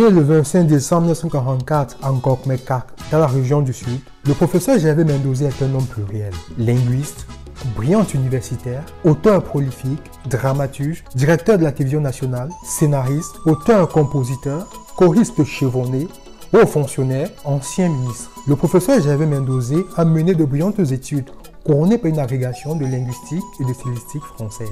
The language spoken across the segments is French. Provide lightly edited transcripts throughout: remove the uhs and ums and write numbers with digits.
Né le 25 décembre 1944 à Ngok-Mekak, dans la région du Sud, le professeur Gervais Mendoza est un homme pluriel, linguiste, brillant universitaire, auteur prolifique, dramaturge, directeur de la télévision nationale, scénariste, auteur-compositeur, choriste chevronné, haut fonctionnaire, ancien ministre. Le professeur Gervais Mendoza a mené de brillantes études couronnées par une agrégation de linguistique et de stylistique française.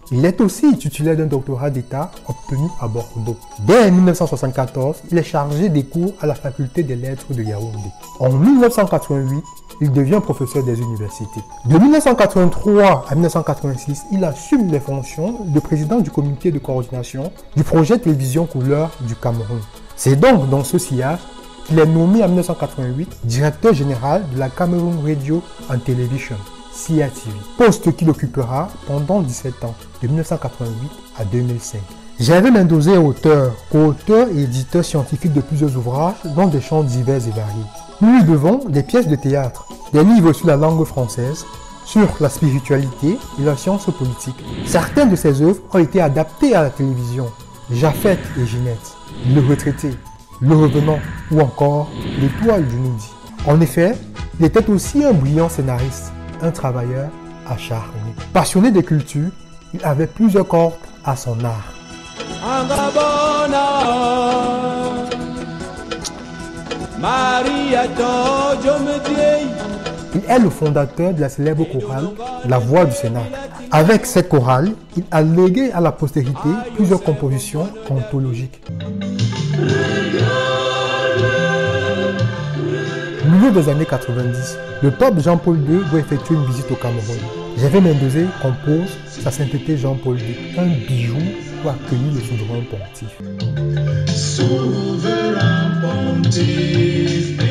Il est aussi titulaire d'un doctorat d'État obtenu à Bordeaux. Dès 1974, il est chargé des cours à la faculté des lettres de Yaoundé. En 1988, il devient professeur des universités. De 1983 à 1986, il assume les fonctions de président du comité de coordination du projet télévision couleur du Cameroun. C'est donc dans ce sillage qu'il est nommé en 1988 directeur général de la Cameroun Radio and Television, CRTV, poste qu'il occupera pendant 17 ans, de 1988 à 2005. Gervais Mendoza est auteur, co-auteur et éditeur scientifique de plusieurs ouvrages dans des champs divers et variés. Nous lui devons des pièces de théâtre, des livres sur la langue française, sur la spiritualité et la science politique. Certaines de ses œuvres ont été adaptées à la télévision. Japheth et Ginette, Le Retraité, Le Revenant ou encore L'Étoile du Midi. En effet, il était aussi un brillant scénariste, un travailleur acharné. Passionné des cultures, il avait plusieurs cordes à son art. Il est le fondateur de la célèbre chorale La Voix du Sénat. Avec cette chorale, il a légué à la postérité plusieurs compositions anthologiques. Au milieu des années 90, le pape Jean-Paul II doit effectuer une visite au Cameroun. Gervais Mendoza compose Sa Sainteté Jean-Paul II, un bijou pour accueillir le souverain pontife. Souverain pontife,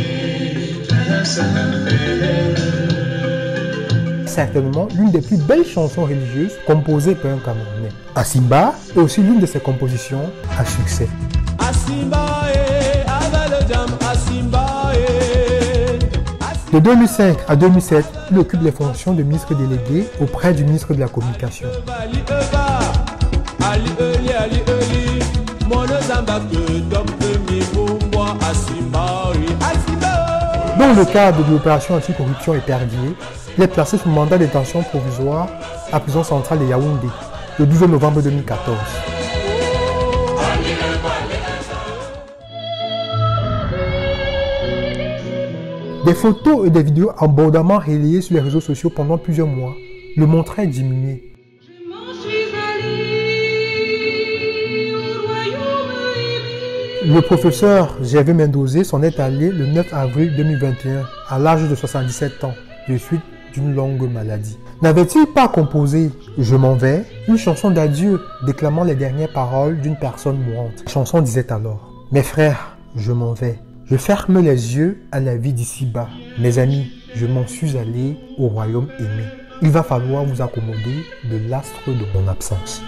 certainement l'une des plus belles chansons religieuses composées par un Camerounais. Asimba est aussi l'une de ses compositions à succès. De 2005 à 2007, il occupe les fonctions de ministre délégué auprès du ministre de la Communication. Dans le cadre de l'opération anticorruption Épervier, il est placé sous mandat de détention provisoire à la prison centrale de Yaoundé le 12 novembre 2014. Des photos et des vidéos abondamment relayées sur les réseaux sociaux pendant plusieurs mois le montraient diminuer. Le professeur Gervais Mendoza s'en est allé le 9 avril 2021 à l'âge de 77 ans, de suite d'une longue maladie. N'avait-il pas composé « Je m'en vais » une chanson d'adieu déclamant les dernières paroles d'une personne mourante? La chanson disait alors « Mes frères, je m'en vais. Je ferme les yeux à la vie d'ici-bas. Mes amis, je m'en suis allé au royaume aimé. Il va falloir vous accommoder de l'astre de mon absence. »